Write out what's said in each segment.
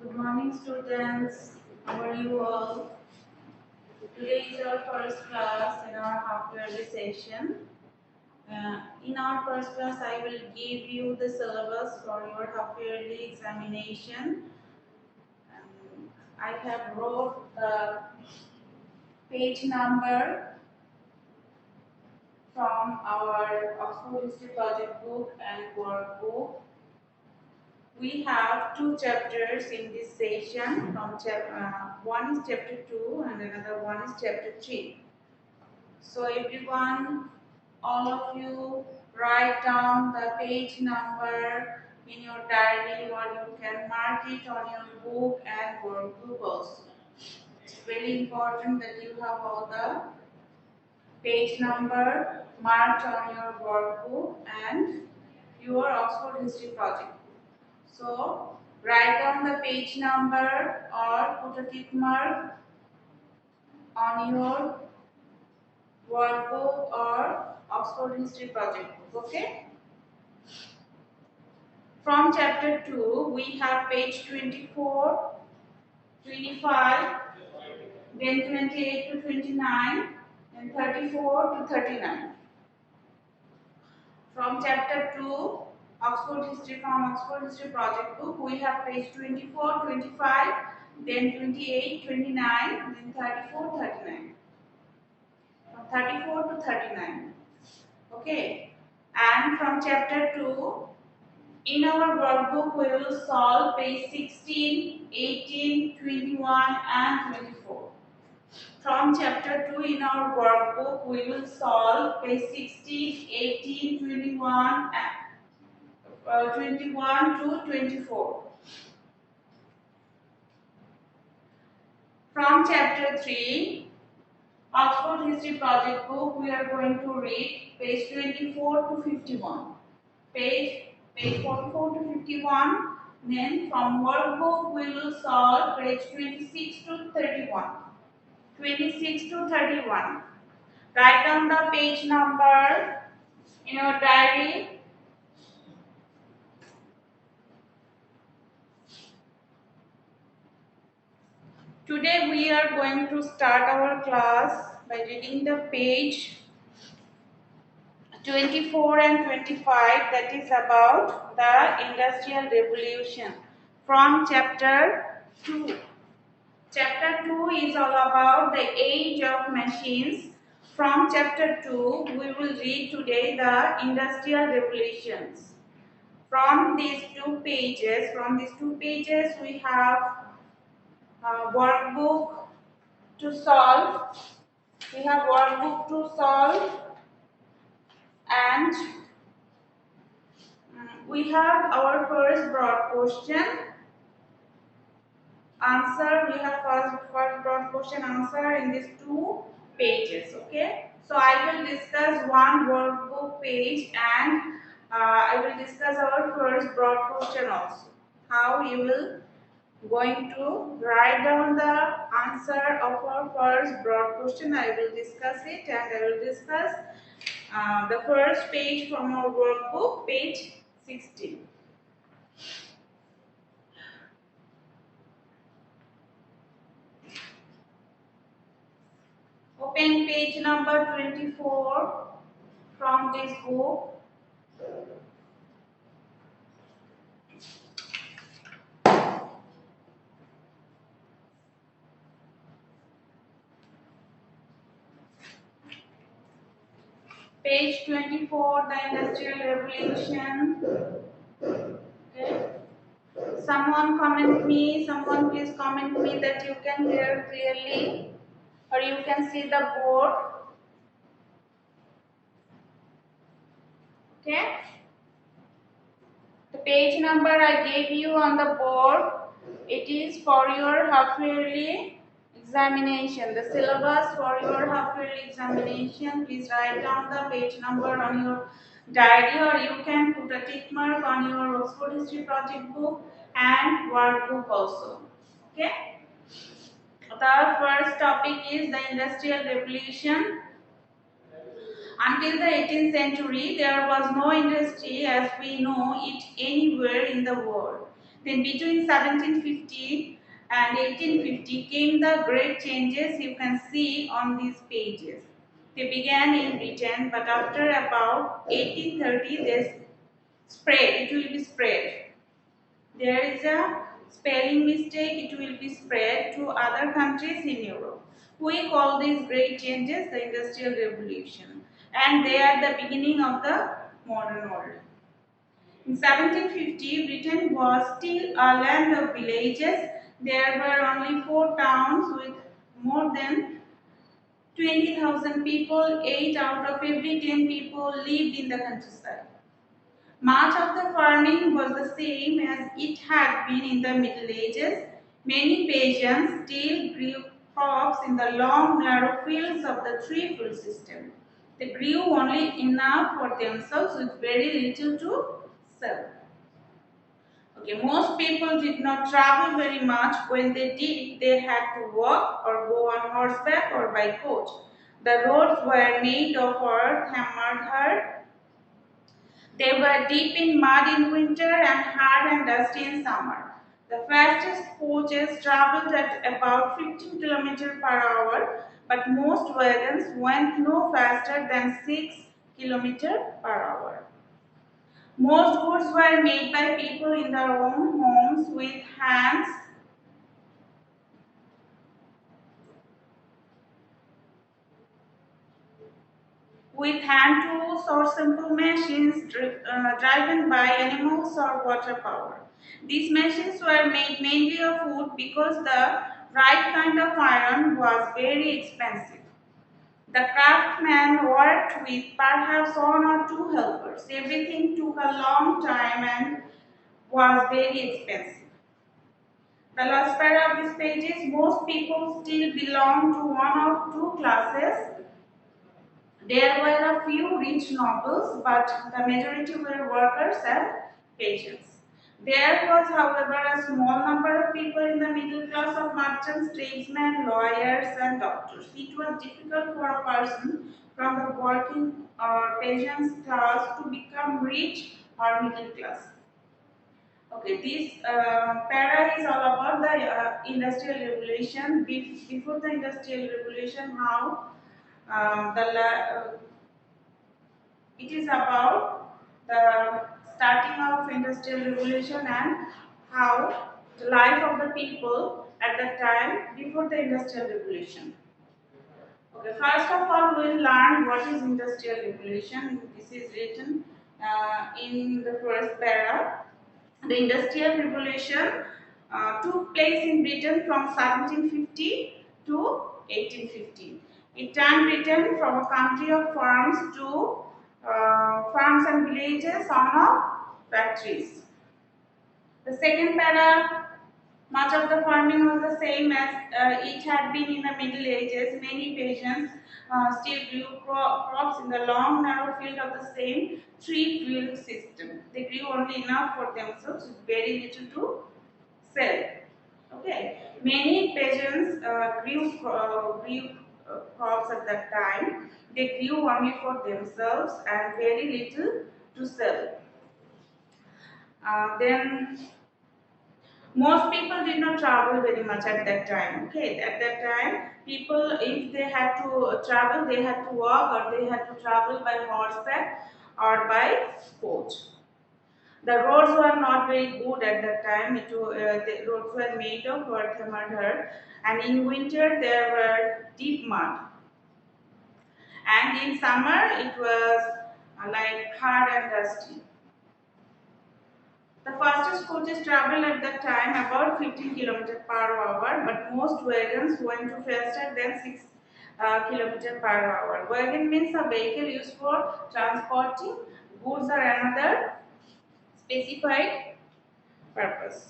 Good morning, students. How are you all? Today is our first class in our half-yearly session. In our first class, I will give you the syllabus for your half-yearly examination. I have wrote the page number from our Oxford History Project book and workbook. We have two chapters in this session. One is chapter 2 and another one is chapter 3. So everyone, all of you, write down the page number in your diary, or you can mark it on your book and workbook also. It's very important that you have all the page number marked on your workbook and your Oxford History Project. So write down the page number or put a tick mark on your workbook or Oxford History Project book. Okay. From chapter 2, we have page 24, 25, then 28 to 29, and 34 to 39. From chapter 2, Oxford History from Oxford History Project book, we have page 24, 25, then 28, 29, then 34, 39. From 34 to 39. Okay. And from chapter 2, in our workbook, we will solve page 16, 18, 21, and 24. From chapter 2 in our workbook, we will solve page 16, 18, 21, and 21 to 24. From chapter 3, Oxford History Project book, we are going to read page 24 to 51. Page 44 to 51. Then from workbook, we will solve page 26 to 31. 26 to 31. Write down the page number in your diary. Today we are going to start our class by reading the page 24 and 25, that is about the Industrial Revolution from chapter 2. Chapter 2 is all about the age of machines. From chapter 2, we will read today the Industrial Revolutions. From these two pages, we have a workbook to solve. We have workbook to solve, and we have our first broad question answer. We have first broad question answer in these two pages. Okay, so I will discuss one workbook page, and I will discuss our first broad question also. How you will going to write down the answer of our first broad question. I will discuss it, and I will discuss the first page from our workbook, page 16. Open page number 24 from this book. Page 24, the Industrial Revolution. Okay. Someone please comment me that you can hear clearly, or you can see the board. Okay. The page number I gave you on the board, it is for your half-yearly examination. The syllabus for your half-yearly examination, please write down the page number on your diary, or you can put a tick mark on your Oxford History Project book and workbook also. Okay. The first topic is the Industrial Revolution. Until the 18th century, there was no industry as we know it anywhere in the world. Then between 1750 and 1850 came the great changes you can see on these pages. They began in Britain, but after about 1830 they spread. It will be spread. There is a spelling mistake. It will be spread to other countries in Europe. We call these great changes the Industrial Revolution, and they are the beginning of the modern world. In 1750, Britain was still a land of villages. There were only 4 towns with more than 20,000 people. 8 out of every 10 people lived in the countryside. Much of the farming was the same as it had been in the Middle Ages. Many peasants still grew crops in the long, narrow fields of the three-field system. They grew only enough for themselves with very little to sell. Okay, most people did not travel very much. When they did, they had to walk or go on horseback or by coach. The roads were made of earth hammered hard. They were deep in mud in winter and hard and dusty in summer. The fastest coaches traveled at about 15 km per hour, but most wagons went no faster than 6 km per hour. Most goods were made by people in their own homes with hand tools or simple machines driven by animals or water power. These machines were made mainly of wood because the right kind of iron was very expensive. The craftsman worked with perhaps 1 or 2 helpers. Everything took a long time and was very expensive. The last part of this page is most people still belong to one of two classes. There were a few rich nobles, but the majority were workers and peasants. There was, however, a small number of people in the middle class of merchants, tradesmen, lawyers, and doctors. It was difficult for a person from the working or peasants class to become rich or middle class. Okay, this para is all about the industrial revolution. Before the industrial revolution, how it is about the starting of industrial revolution and how the life of the people at that time before the industrial revolution. Okay, first of all, we will learn what is industrial revolution. This is written in the first para. The industrial revolution took place in Britain from 1750 to 1850. It turned Britain from a country of farms to farms and villages on of factories. The second para, much of the farming was the same as it had been in the Middle Ages. Many peasants still grew crops in the long, narrow field of the same three-field system. They grew only enough for themselves with very little to sell. Okay, many peasants grew crops at that time. They grew only for themselves and very little to sell. Then most people did not travel very much at that time. Okay, at that time, people, if they had to travel, they had to walk or they had to travel by horseback or by coach. The roads were not very good at that time. The roads were made of earth and mud, and in winter there were deep mud, and in summer it was like hard and dusty. The fastest coaches traveled at that time about 15 km per hour, but most wagons went to faster than 6 km per hour. Wagon means a vehicle used for transporting goods or another specified purpose.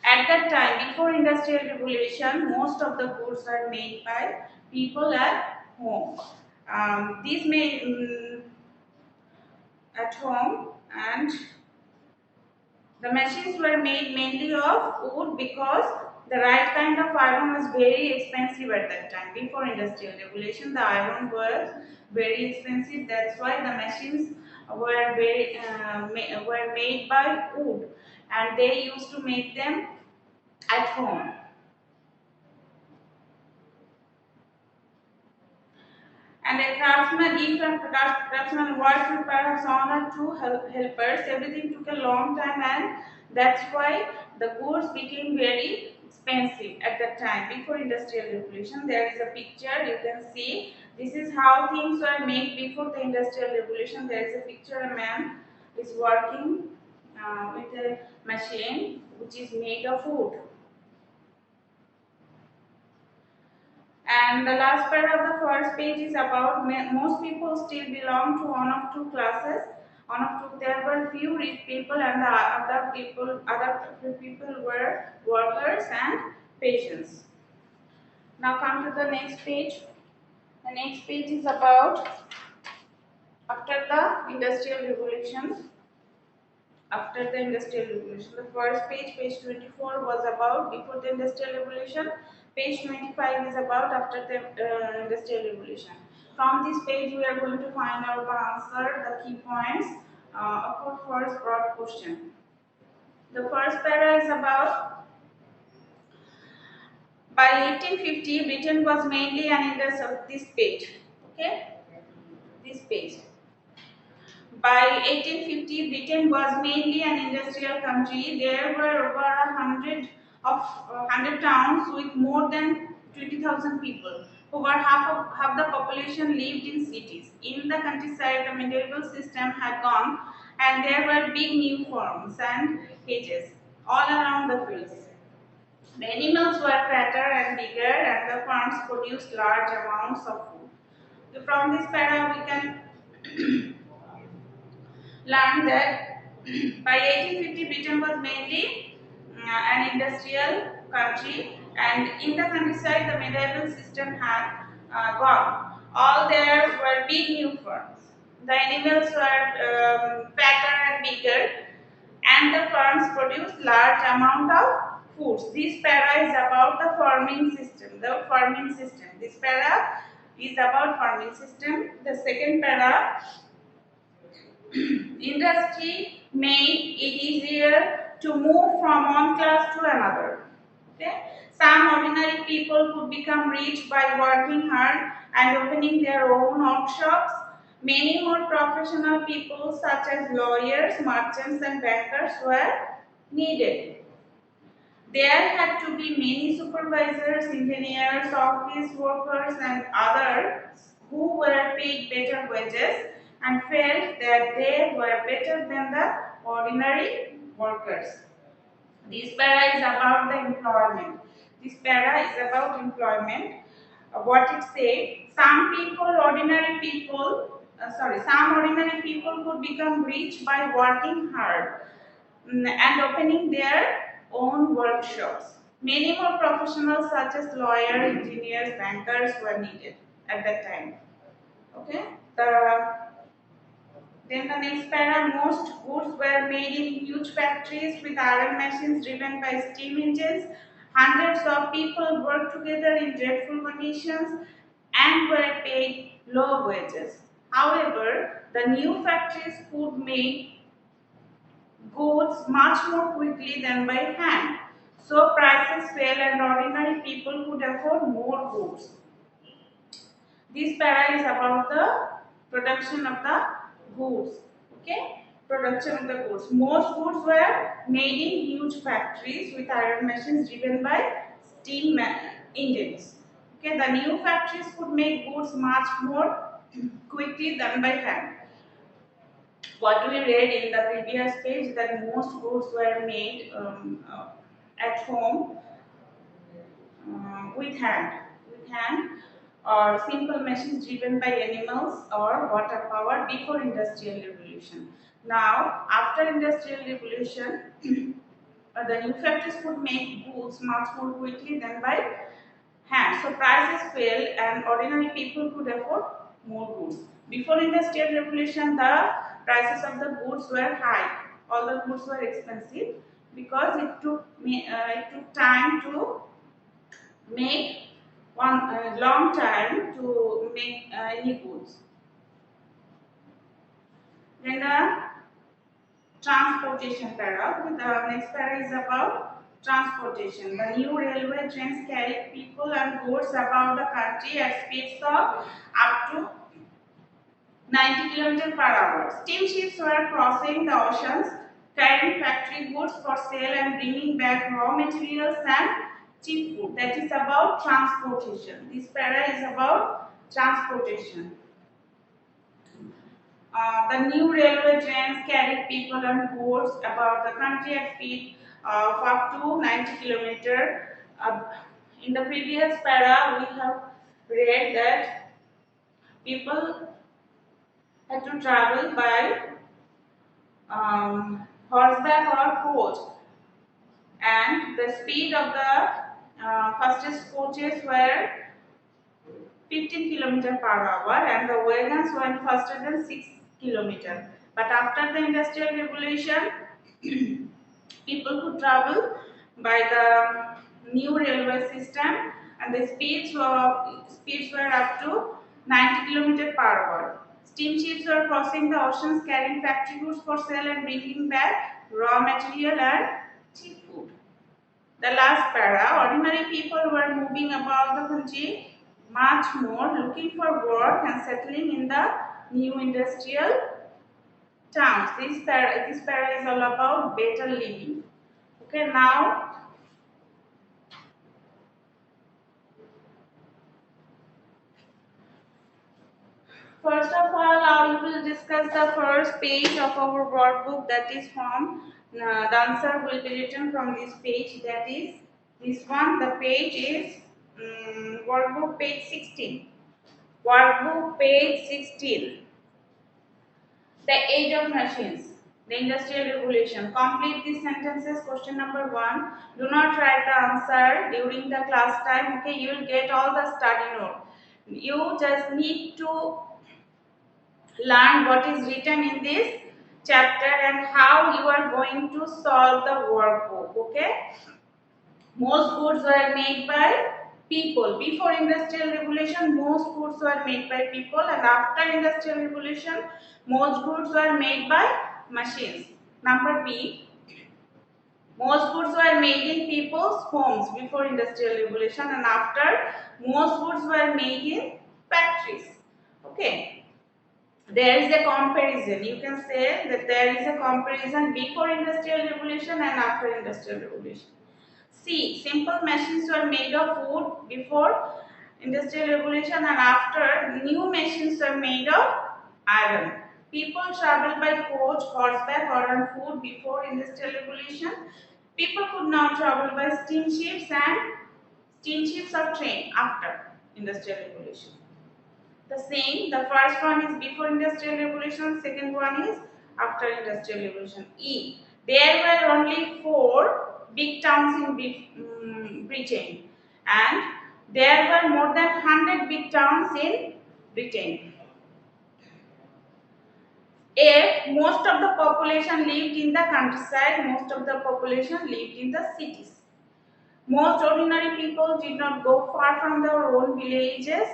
At that time, before industrial revolution, most of the goods are made by people at home. These made at home, and the machines were made mainly of wood because The right kind of iron was very expensive at that time. Before industrial revolution, the iron was very expensive. That's why the machines were made by wood, and they used to make them at home. And a craftsman, if a craftsman worked with perhaps one or two helpers, everything took a long time, and that's why the goods became very expensive at that time. Before industrial revolution, there is a picture you can see. This is how things were made before the industrial revolution. There is a picture, a man is working with a machine which is made of wood. And the last part of the first page is about most people still belong to one of two classes. One of two, there were few rich people, and the other people were workers and peasants. Now come to the next page. The next page is about after the industrial revolution. After the industrial revolution, the first page, page 24, was about before the industrial revolution. Page 25 is about after the industrial revolution. From this page, we are going to find out the answer, the key points of our first broad question. The first para is about by 1850, Britain was mainly an industry. This page, okay, this page. By 1850, Britain was mainly an industrial country. There were over 100 towns with more than 20,000 people. Over half the population lived in cities. In the countryside, the medieval system had gone, and there were big new farms and hedges all around the fields. The animals were fatter and bigger, and the farms produced large amounts of food. So from this para, we can learned that by 1850 Britain was mainly an industrial country, and in the countryside the medieval system had gone. All there were big new farms. The animals were fatter and bigger, and the farms produced large amount of foods. This para is about the farming system. The farming system. This para is about farming system. The second para, industry made it easier to move from one class to another. Okay? Some ordinary people could become rich by working hard and opening their own workshops. Many more professional people such as lawyers, merchants and bankers were needed. There had to be many supervisors, engineers, office workers and others who were paid better wages and felt that they were better than the ordinary workers. This para is about the employment. This para is about employment. What it says, some ordinary people could become rich by working hard and opening their own workshops. Many more professionals such as lawyers, engineers, bankers were needed at that time. Okay. Then the next para, most goods were made in huge factories with iron machines driven by steam engines. Hundreds of people worked together in dreadful conditions and were paid low wages. However, the new factories could make goods much more quickly than by hand. So prices fell and ordinary people could afford more goods. This para is about the production of the goods. Okay, production of the goods. Most goods were made in huge factories with iron machines driven by steam engines. Okay, the new factories could make goods much more quickly than by hand. What we read in the previous page, that most goods were made at home with hand or simple machines driven by animals or water power before industrial revolution. Now, after industrial revolution, the new factories could make goods much more quickly than by hand. So prices fell and ordinary people could afford more goods. Before industrial revolution, the prices of the goods were high. All the goods were expensive. because it took time to make one long time to make any goods. Then the transportation para. The next para is about transportation. The new railway trains carry people and goods about the country at speeds of up to 90 km per hour. Steamships were crossing the oceans, carrying factory goods for sale and bringing back raw materials and cheap food. That is about transportation. This para is about transportation. The new railway trains carry people and goods about the country at speed of up to 90 km. In the previous para, we have read that people had to travel by horseback or coach, and the speed of the fastest coaches were 15 km per hour and the wagons went faster than 6 km. But after the industrial revolution, people could travel by the new railway system and the speeds were up to 90 km per hour. Steamships were crossing the oceans carrying factory goods for sale and bringing back raw material and cheap food. The last para, ordinary people were moving about the country much more, looking for work and settling in the new industrial towns. This para is all about better living. Okay, now first of all, I will discuss the first page of our workbook, that is from the answer will be written from this page, that is this one. The page is workbook page 16. Workbook page 16. The age of machines. The industrial revolution. Complete these sentences. Question number 1. Do not write the answer during the class time. Okay, you will get all the study note. You just need to learn what is written in this chapter and how you are going to solve the workbook. Okay. Most goods were made by people. Before industrial revolution, most goods were made by people, and after industrial revolution, most goods were made by machines. Number B. Most goods were made in people's homes before industrial revolution, and after, most goods were made in factories. Okay. There is a comparison. You can say that there is a comparison before industrial revolution and after industrial revolution. C. Simple machines were made of wood before industrial revolution, and after, new machines were made of iron. People traveled by coach, horseback or on foot before industrial revolution. People could now travel by steamships or train after industrial revolution. The same, the first one is before industrial revolution, second one is after industrial revolution. E. There were only 4 big towns in Britain, and there were more than 100 big towns in Britain. If most of the population lived in the countryside, most of the population lived in the cities. Most ordinary people did not go far from their own villages.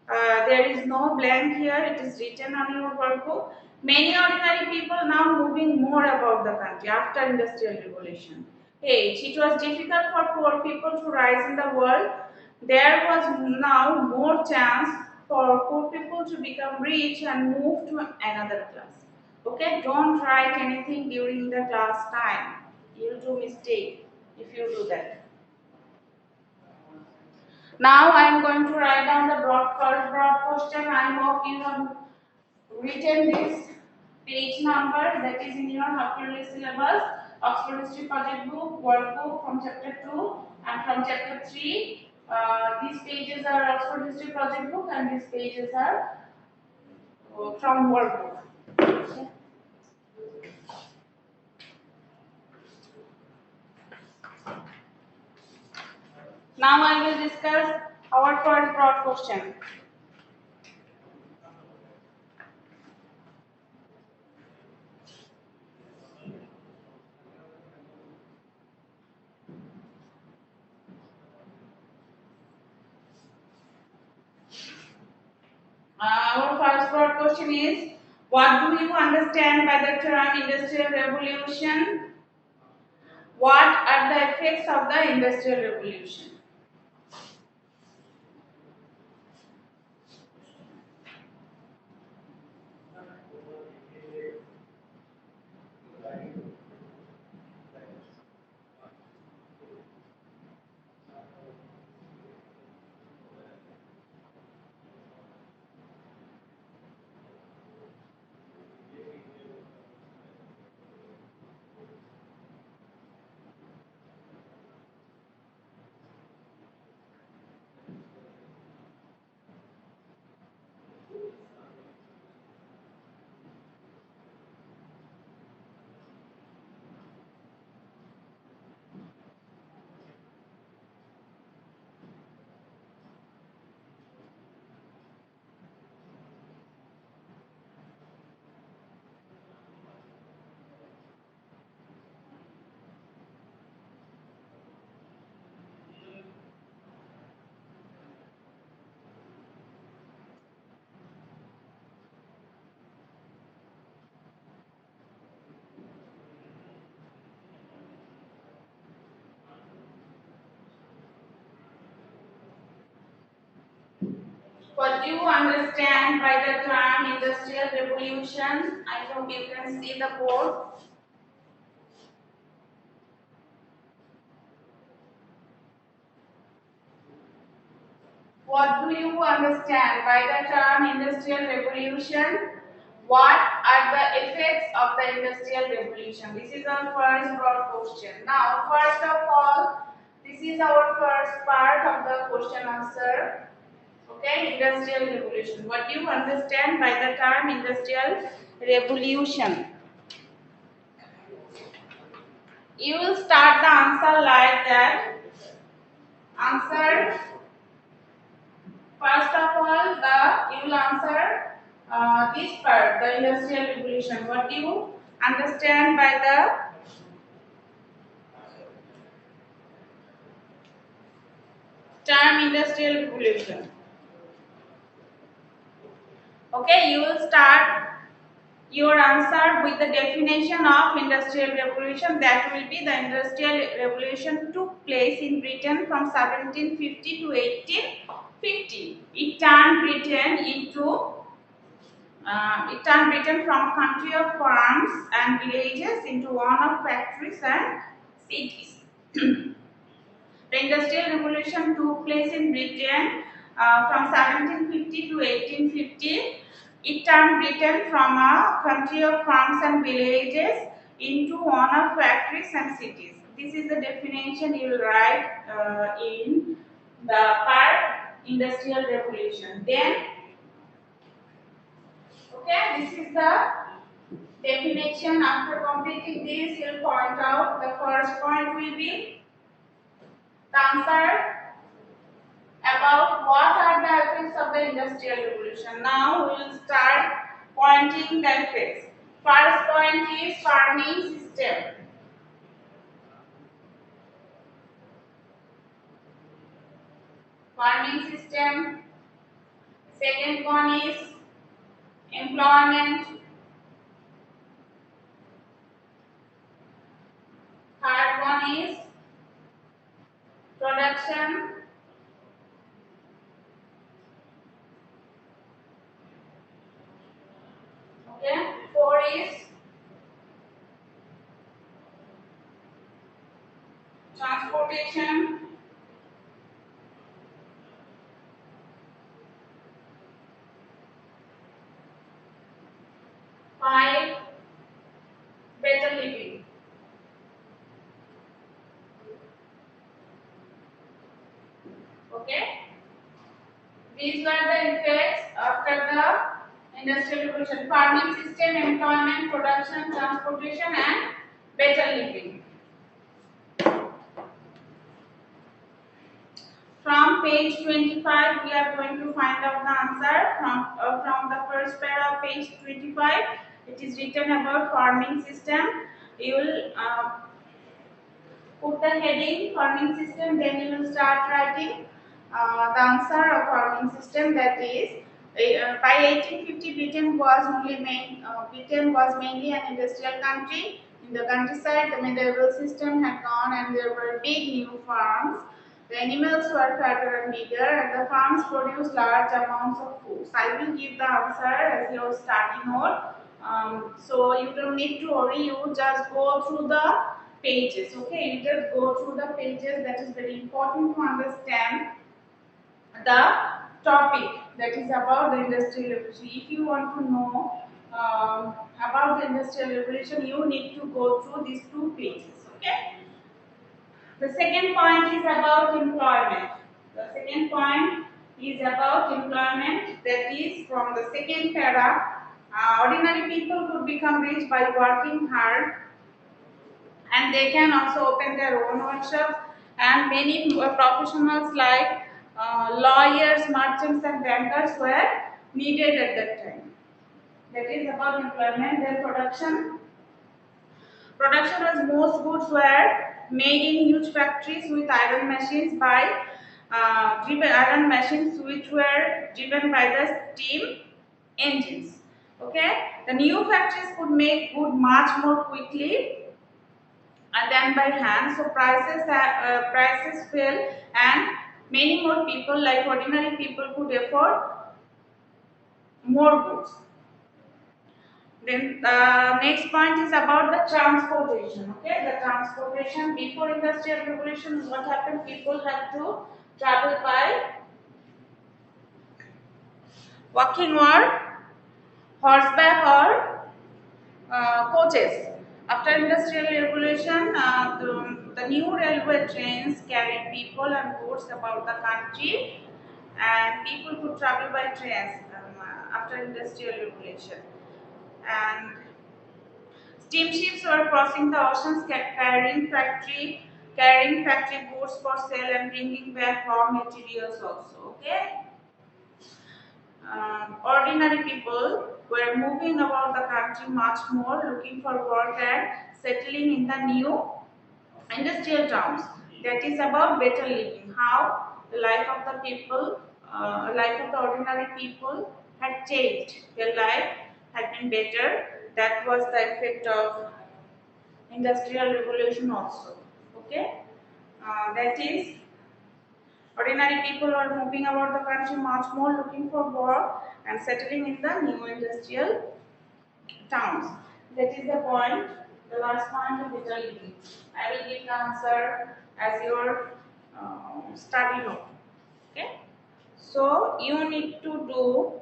There is no blank here, it is written on your workbook. Many ordinary people now moving more about the country after industrial revolution. H. It was difficult for poor people to rise in the world. There was now more chance for poor people to become rich and move to another class. Okay, don't write anything during the class time. You'll do mistake if you do that. Now I am going to write down the first broad question. I hope you have written this page number that is in your half-yearly syllabus, Oxford History Project Book, Workbook from Chapter 2 and from Chapter 3. These pages are Oxford History Project Book and these pages are from Workbook. Okay. Now I will discuss our first broad question. question is, what do you understand by the term industrial revolution? What are the effects of the industrial revolution? What do you understand by the term industrial revolution? I hope you can see the board. What do you understand by the term industrial revolution? What are the effects of the industrial revolution? This is our first broad question. Now, first of all, this is our first part of the question answer. Okay, industrial revolution. What do you understand by the term industrial revolution? You will start the answer like that. Answer. First of all, you will answer this part, the industrial revolution. What do you understand by the term industrial revolution? Okay, you will start your answer with the definition of industrial revolution. That will be the industrial revolution took place in Britain from 1750 to 1850. It turned Britain from a country of farms and villages into one of factories and cities. The Industrial Revolution took place in Britain from 1750 to 1850. It turned Britain from a country of farms and villages into one of factories and cities. This is the definition you will write in the part Industrial Revolution. Then, okay, this is the definition. After completing this, you will point out the first point will be the answer about what are the effects of the industrial revolution. Now we will start pointing the effects. First point is farming system. Farming system. Second one is employment. Third one is production. Okay. Four is transportation. Five, better living. Okay. These were the effects after the industrial revolution: farming system, employment, production, transportation, and better living. From page 25, we are going to find out the answer from the first pair of page 25. It is written about farming system. You will put the heading farming system, then you will start writing the answer of farming system, that is By 1850, Britain was mainly an industrial country. In the countryside, the medieval system had gone, and there were big new farms. The animals were fatter and bigger, and the farms produced large amounts of food. So I will give the answer as your starting note. So you don't need to worry. You just go through the pages. Okay, you just go through the pages. That is very important to understand the topic that is about the industrial revolution. If you want to know about the industrial revolution, you need to go through these two pages. Okay. The second point is about employment. The second point is about employment. That is from the second para. Ordinary people could become rich by working hard, and they can also open their own workshops, and many professionals like lawyers, merchants and bankers were needed at that time. That is about employment. Then production was most goods were made in huge factories with iron machines driven iron machines which were driven by the steam engines. Okay, the new factories could make wood much more quickly than by hand. So prices fell, and many more people, like ordinary people, could afford more goods. Then the next point is about the transportation. Okay, the transportation before industrial revolution, what happened? People had to travel by walking or horseback or coaches. After industrial revolution, the new railway trains carried people and goods about the country, and people could travel by trains after industrial revolution. And steamships were crossing the oceans, carrying factory goods for sale and bringing back raw materials also. Okay. Ordinary people were moving about the country much more, looking for work and settling in the new industrial towns. That is about better living. How the life of the people, life of the ordinary people had changed. Their life had been better. That was the effect of industrial revolution also. Okay, that is ordinary people were moving about the country much more, looking for work and settling in the new industrial towns. That is the point, the last point of better living. I will give the answer as your study note. Okay. So you need to do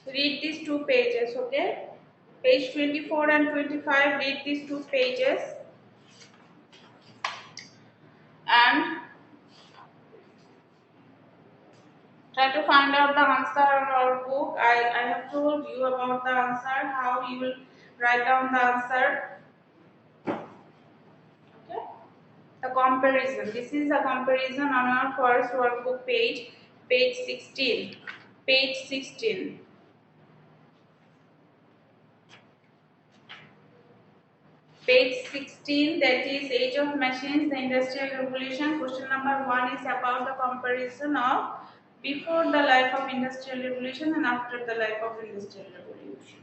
read these two pages. Okay. Page 24 and 25. Read these two pages and try to find out the answer on our book. I have told you about the answer, how you will write down the answer. Okay. The comparison. This is a comparison on our first workbook page, page 16. Page 16. Page 16, that is Age of Machines, the Industrial Revolution. Question number 1 is about the comparison of before the life of Industrial Revolution and after the life of Industrial Revolution.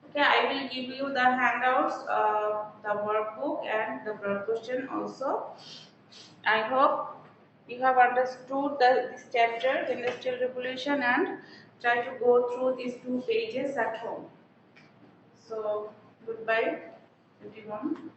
Okay, I will give you the handouts, the workbook and the broad question also. I hope you have understood this chapter, the Industrial Revolution, and try to go through these two pages at home. So, goodbye, everyone.